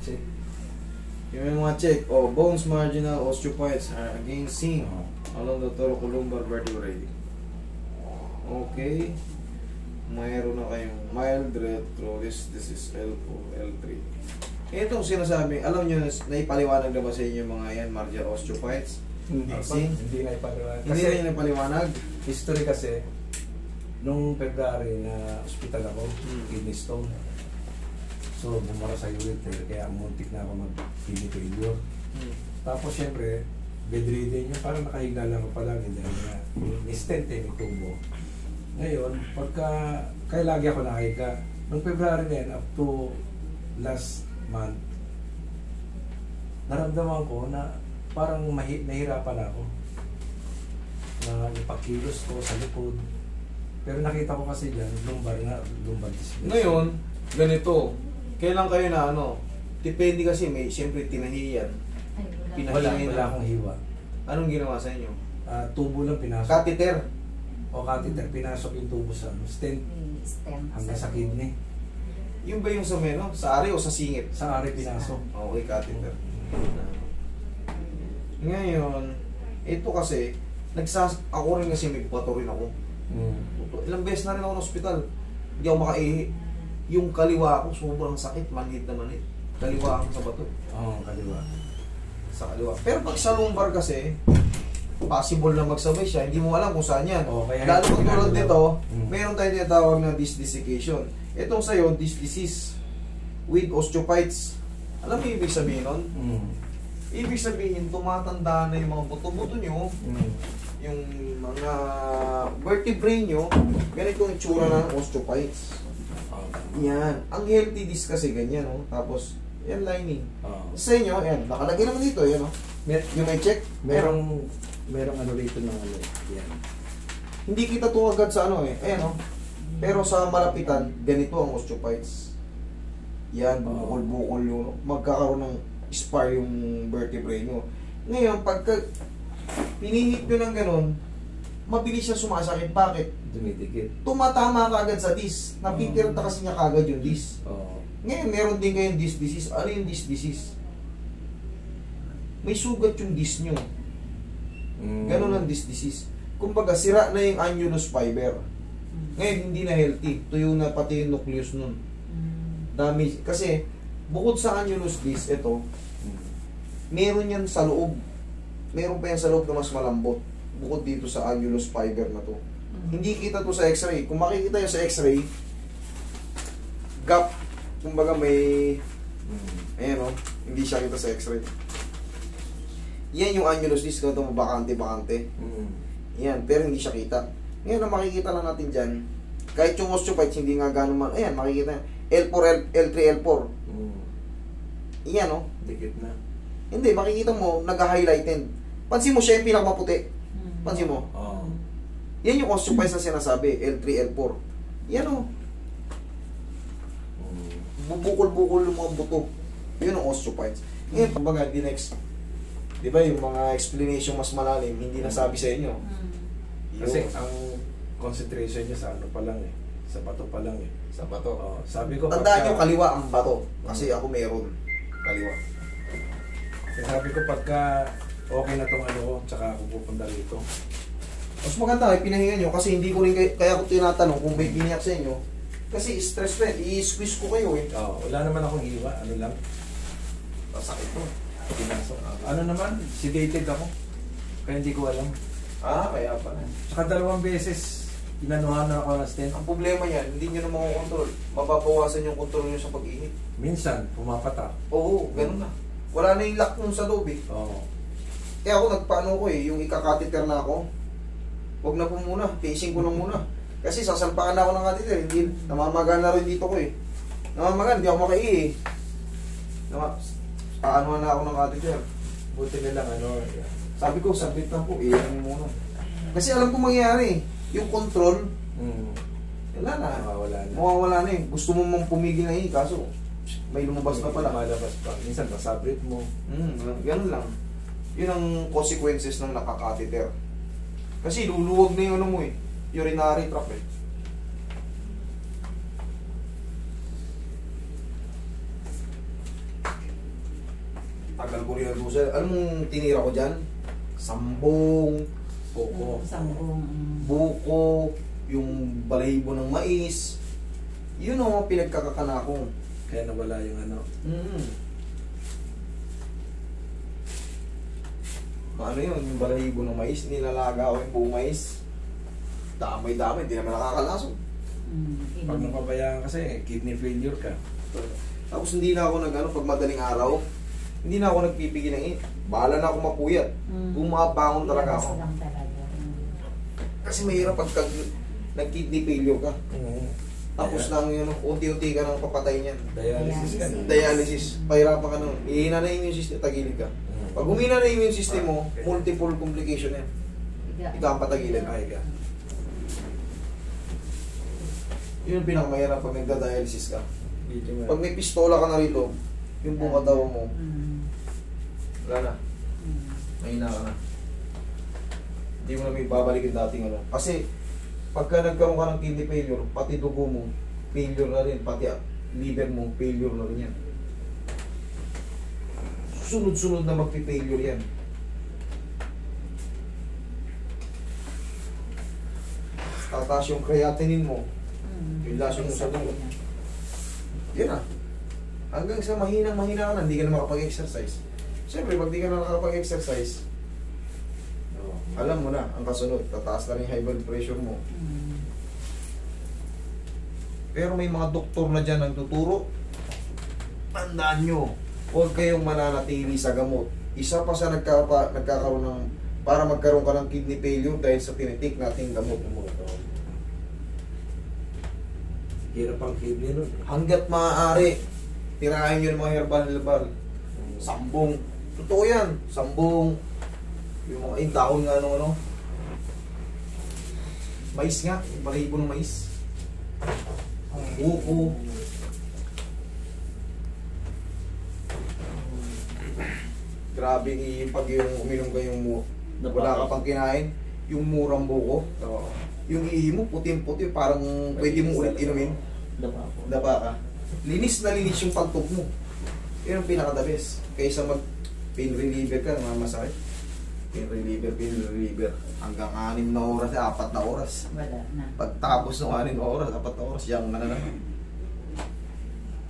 check. Yung mga check, bones marginal osteophytes are again seen along the thoracolumbar vertebrae. Okay. Mayroon na kayong mild retro-wrist disease L4, L3. Itong sinasabi, alam nyo, naipaliwanag na ba sa inyo mga yan, marginal osteophytes? Hindi na ipaliwanag. Hindi Kasi, rin napaliwanag. history kasi, nung February na hospital ako, kidney stone. So, bumara sa ureter, kaya muntik na ako mag-kidney failure. Tapos, syempre, bedridden yun, parang nakahiga lang ako palagi dahil nga, may stent may tubo. Ngayon, kaya lagi ako nakahiga. Nung February na yan, up to last month, naramdaman ko na parang nahirapan ako na ipagkilos ko sa likod. Pero nakita ko kasi dyan, lumbar disc. Ngayon, ganito, kailan kayo na depende kasi may siyempre tinahiyan. Wala akong hiwa. Anong ginawa sa inyo? Tubo lang pinasok. Catheter. O catheter, pinasok yung tubo sa stent hanggang sa kidney. Yung ba yung sa meno? Sa ari o sa singit? Sa ari pinasok. Okay, catheter. Ngayon, ito kasi, ako rin kasi may bato rin ako. Ilang beses na rin ako ng ospital. Hindi ako makaihi. Yung kaliwa ko, sobrang sakit. Manhid na manhid. Kaliwa ako sa bato. Oo, kaliwa. Sa kaliwa. Pero pag sa lumbar kasi, possible na magsabay siya. Hindi mo alam kung saan yan. Lalo pag tulad nito, meron tayong tinatawag na disc desiccation. Itong sa'yo, disc disease with osteophytes. Alam mo yung ibig sabihin nun? Ibig sabihin, tumatanda na yung mga buto-buto nyo, yung mga vertebrae nyo, ganito yung tsura ng osteophytes. Yan. Ang healthy disc kasi ganyan, no? Tapos, yan lining. Sa inyo, yan. Nakalagay naman dito, yan, no? Yung may check, merong ano rito ng ano, yan. Hindi kita to agad sa ano ayan, no? Pero sa malapitan, ganito ang osteophytes. Yan, bukol-bukol yung, magkakaroon ng spar yung vertebrae nyo. Ngayon, pagka pinihit nyo ng ganun, mabilis siya sumasakit. Bakit? Dumidikit. Tumatama ka agad sa disc. Napipirta kasi niya kagad yung disc. Ngayon, meron din kayong disc disease. Ano yung disc disease? May sugat yung disc nyo. Ganun ang disc disease. Kumbaga, sira na yung annulus fiber. Ngayon, hindi na healthy. Tuyo na pati yung nucleus nun. Damage. Kasi, bukod sa annulus disc, ito, meron yan sa loob. Meron pa yan sa loob na mas malambot. Bukod dito sa annulus fiber na to. Hindi kita to sa x-ray. Kung makikita nyo sa x-ray, gap. Kumbaga may, ayan o, hindi siya kita sa x-ray. Yan yung annulus disc na ito, bakante-bakante. Yan, pero hindi siya kita. Ngayon, ang makikita lang natin dyan, kahit yung osteophytes, hindi nga gano'n man, ayan, makikita L4, L3, L4. Yan o. Dikit na. Hindi, makikita mo, nag-highlighten. Pansin mo siya yung pinakamaputi. Pansin mo? Yan yung osteophytes na sinasabi, L3, L4. Yan o. Bubukol-bukol yung mga buto. Yun ang osteophytes. Ngayon, kumbaga, the next, di ba yung mga explanation mas malalim, hindi nasabi sa inyo. Kasi ang concentration niya sa ano pa lang sa bato pa lang Sa bato. Sabi ko, tandaan nyo, kaliwa ang bato. Kasi ako meron. Kaliwa. Sabi ko, pagka okay na tong ano ko, tsaka ako pupunta rito. Mas maganda, pinahinga nyo. Kasi hindi ko rin kaya ko tinatanong kung may biniyak sa inyo. Kasi stress pa, i-squeeze ko kayo wala naman akong hiwa. Ano lang? Pasakit mo. Pinasok. Ano naman, sedated ako. Kaya hindi ko alam. Kaya pala. Tsaka 2 beses, inanuhan na ako ng stent. Ang problema yan, hindi nyo na makukontrol. Mababawasan yung control nyo sa pag-ihip. Minsan, pumapatak. Oo, ganun na. Wala na yung lock nung sa loob Kaya ako nagpaano ko yung ikakatiter na ako. Huwag na po muna, facing ko na muna. Kasi sasalpakan na ako ng catheter, hindi, namamaga na rin dito ko Namamaga, hindi ako makaihi Paano na ako ng catheter. Buti na lang, Sabi ko, sabit na po, iyan mo muna. Kasi alam ko mangyayari, yung control, wala na. Mawawala na Gusto mo mong pumigil na kaso may lumabas na pala. Malabas pa. Minsan, masabrit mo. Ganun lang. Yun ang consequences ng nakakatheter. Kasi luluwag na yung urinary tract Tagal ko rin ang dusa. Alam mong tinira ko dyan? Sambong, Buko. Sambong. buko, yung balahibo ng mais. Yun ang mga pinagkakakana ko. Kaya nawala yung ano. Ano yun, yung balahibo ng mais, nilalaga ko yung buong mais. Damay-damay, hindi naman nakakalasog. Pag napabayaan kasi, kidney failure ka. Tapos hindi na ako pag madaling araw, hindi na ako nagpipigil ng bahala na ako mapuyat. Bumabangon talaga ako. Kasi mahirap pagka nag-kidney failure ka. Tapos lang yun, unti-unti ka nang papatay niyan. Dialysis ka na. Dialysis, pahirapan ka nun. Ihina na yung immune system, tagilid ka. Pag humina na yung immune system mo, multiple complication yan. Ikaw ang patagilid. Ay ka. Yun ang pinakamahirap pag nagda-dialysis ka. Medyo nga. Pag may pistola ka na rito, yung buong katawan mo, wala na. Mahina ka na. Hindi mo na may babalik yung dating ano. Kasi, pagka nagkaroon ka ng kidney failure, pati dugo mo, failure na rin. Pati liver mo, failure na rin yan. Sunod-sunod na magpi-failure yan. Tataas yung creatinine mo, yung lasyo mo sa dugo. Yan na. Hanggang sa mahina ka na, hindi ka na makapag-exercise. Siyempre, pag di ka na nakapag-exercise, alam mo na, ang kasunod, tataas na rin yung high blood pressure mo. Pero may mga doktor na dyan nagtuturo, tandaan nyo, huwag kayong mananatili sa gamot. Isa pa sa nagkakaroon ng, para magkaroon ka ng kidney failure dahil sa tinitik nating gamot. Hirap ang kidney nun. Hanggat maaari, tirahin nyo ng mga herbal. Sambong. Totoo yan. Sambong. Yung mga dahon nga ano. Mais nga. Balahibo ng mais. Buko. Grabe pag yung uminom kayong wala ka pang kinain, yung murang buko. Yung ihi mo, puting-puti, parang pwede mo ulit inumin. Dapa ka. Linis na linis yung pagtog mo. Yun ang pinaka-the best. Kaysa mag-pain reliever ka, masakit. Pain reliever. Hanggang 6 na oras, 4 na oras. Wala na. Pagtapos ng 6 na oras, 4 na oras, yang ka na naman.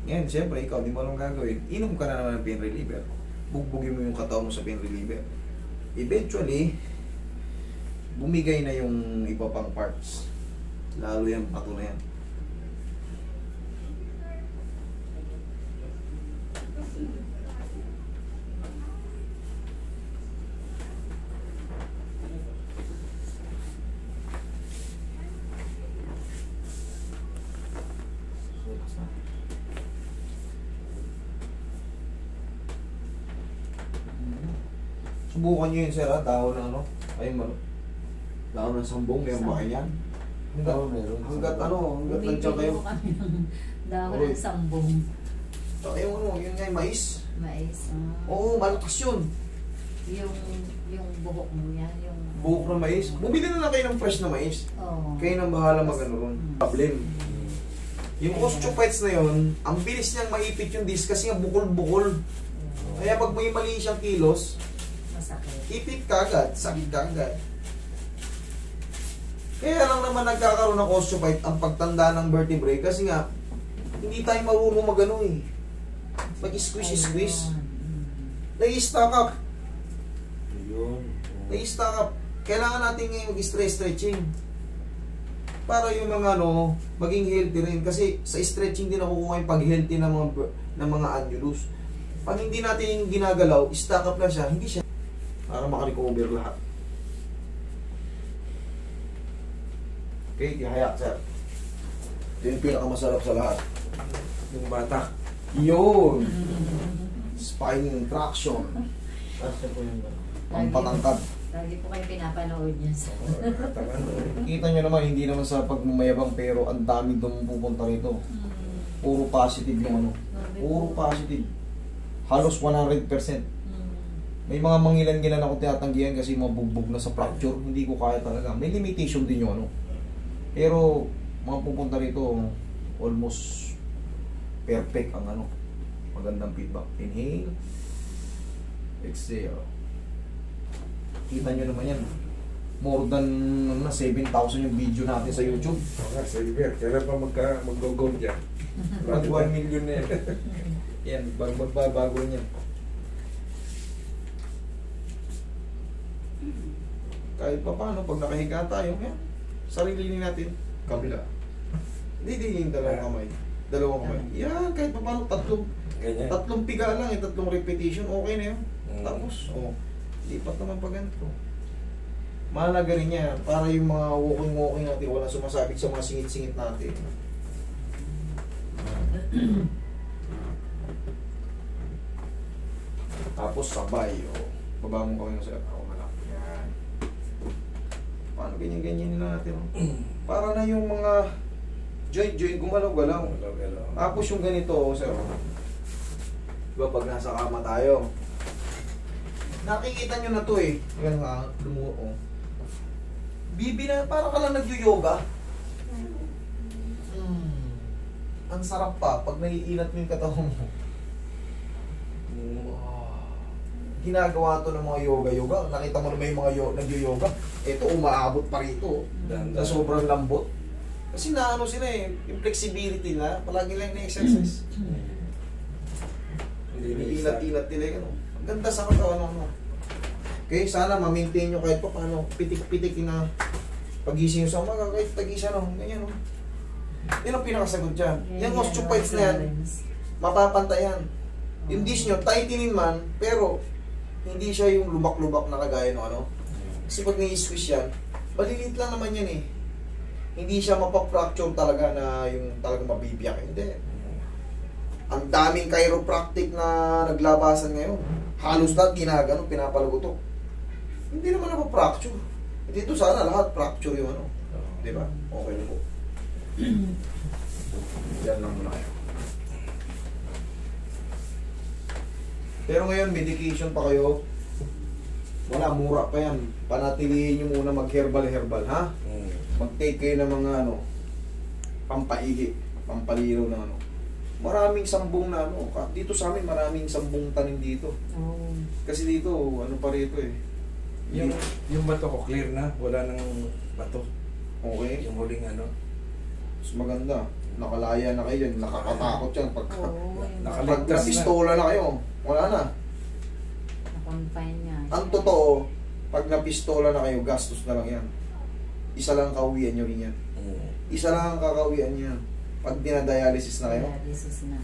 Ngayon, siyempre, ikaw, di mo alam gagawin. Inom ka na naman ng pain reliever. Bugbugin mo yung katawan mo sa pain reliever. Eventually, bumigay na yung iba pang parts. Lalo yan, pato na yan. Subukan nyo yun, sir, ha? Dahon ng ano? Ayun, dahon ng sambong, meron ba kayo yan? Hanggat nandiyan kayo. kami ng dahon ng sambong. Tsaka yung ano, yun nga yung mais. Mais. Oo, malakas yun. Yung buhok mo yan. Yung Buhok ng mais. Bumili na lang kayo ng fresh na mais. Oo. Kayo nang bahala mag-ano ron. Problem. Yung osteophytes na yun, ang bilis niyang maipit yung disc kasi nga bukol-bukol. Kaya pag may mali siyang kilos, masakit. ipit ka agad, sakit ka agad. Kaya lang naman nagkakaroon ng osteophyte ang pagtanda ng vertebrae kasi nga, hindi tayo marunong mag-ano eh. Mag-squeeze. Nai-stack up. Nai-stack up. Kailangan natin ngayon mag-stretching. Para yung mga ano, maging healthy rin. Kasi sa stretching din nakukuha yung pag-healthy ng mga annulus. Pag hindi natin ginagalaw, stack up lang siya, hindi siya. Para makarecover lahat. Okay, tihaya, sir. Ito yung pinakamasarap sa lahat. Yung bata. Yun! Spine traction. Ang patangkad. Lagi po kayo pinapanood niya sa... Kita nyo naman, hindi naman sa pagmamayabang pero ang dami doon pupunta rito. Puro positive yung ano. Puro positive. Halos 100%. May mga mangilan-gilan ako tinatanggihan kasi mabugbog na sa fracture. Hindi ko kaya talaga. May limitation din yung ano. Pero mga pupunta rito, almost perfect ang ano. Magandang feedback. Inhale. Exhale. Kita nyo naman yan. More than 7,000 yung video natin sa YouTube. Oo nga, sa Iber. Kailan pa mag-go-go dyan? Mag 1 million na yan. Yan, magbabago rin yan. Kahit pa paano, pag nakahiga tayo, yan, sarili natin, kabila. Hindi yung dalawang kamay. Dalawang kamay. Yan, kahit pa paano, tatlong piga lang, 3 repetition, okay na yun. Tapos, lipat naman pa ganito. Mahalaga rin yan, para yung mga walking natin, walang sumasabit sa mga singit-singit natin. Tapos sabay, baba mo kami sa ako malak. Yan. Paano ganyan-ganyan nila natin? Para na yung mga joint gumalaw-galaw. Tapos yung ganito, sir. Diba pag nasa kama tayo, nakikita nyo na to eh. Yan nga, lumuo. Bibi na, parang ka lang nag-yoga. Ang sarap pa pag naiinat mo yung katawan mo. Ginagawa to ng mga yoga. Nakita mo naman yung mga nag-yoga. Ito, umaabot pa rito. Sa sobrang lambot. Kasi naano sila eh, yung flexibility na, palagi lang na-exercise. Iinat-inat nila yung ano. Ang ganda sa katawan mo. Okay, sana ma-maintain nyo kahit pa paano. Pitik-pitik na pagising nyo sa umaga, kahit tagisa no, ganyan no. Yan ang pinakasagot dyan. Yung osteophytes na yan, mapapantayan. Yung disc nyo, tightening man, pero hindi siya yung lubak-lubak na kagaya no ano. Kasi pag nai-squish yan, maliliit lang naman yan eh. Hindi siya mapapfracture talaga na yung talagang mabibiyak. Hindi. Ang daming chiropractic na naglabasan ngayon. Halos lahat ginagano, pinapalagutok. Hindi naman napapfracture. Dito sana lahat fracture yung ano. Di ba? Okay na po. Yan lang muna kayo. Pero ngayon, medication pa kayo. Wala, mura pa yan. Panatilihin nyo muna mag-herbal, ha? Mag-take kayo ng mga ano, pampaihi, pampaliro ng ano. Maraming sambong na ano. Dito sa amin, maraming sambong tanim dito. Kasi dito, ano pa rito eh. Yung bato ko, clear na. Wala nang bato. Okay. Yung huling ano. Mas maganda. Nakalaya na kayo yan. Nakakatakot yan. Pag Nakaligtas na. pistola na kayo, wala na. Na-confine niya. Ang totoo, pag napistola na kayo, gastos na lang yan. Isa lang kauwian nyo rin yan. Isa lang ang kakauwian nyo yan. Pag dinadialysis na kayo. Dialysis na.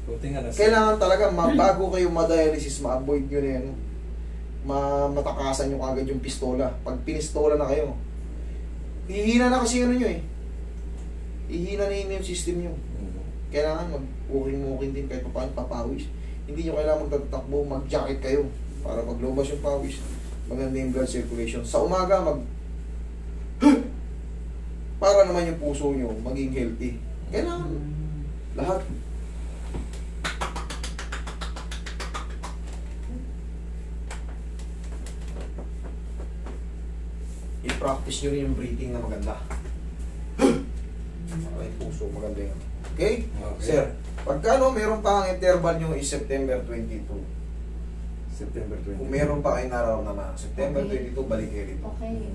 Buti nga nasa. Kailangan talaga, bago kayo ma-dialysis, ma-avoid nyo na yan. Matakasan nyo kagad yung pistola. Pag pinistola na kayo, hihina na kasi ano nyo eh. Hihina na yung immune system nyo. Kailangan mag-walking din kahit paano papawis. Hindi nyo kailangan magtatakbo, mag-jacket kayo para pag lumabas yung pawis, maganda yung blood circulation. Sa umaga, para naman yung puso nyo maging healthy. Kailangan lahat. I-practice nyo rin yung breathing na maganda. Para yung puso maganda yun. Okay? Sir, pagkano meron pa ang interval nyo is September 22. September 20. Kung meron pa kayo nararamdaman, September 22, balik kayo rito. Okay.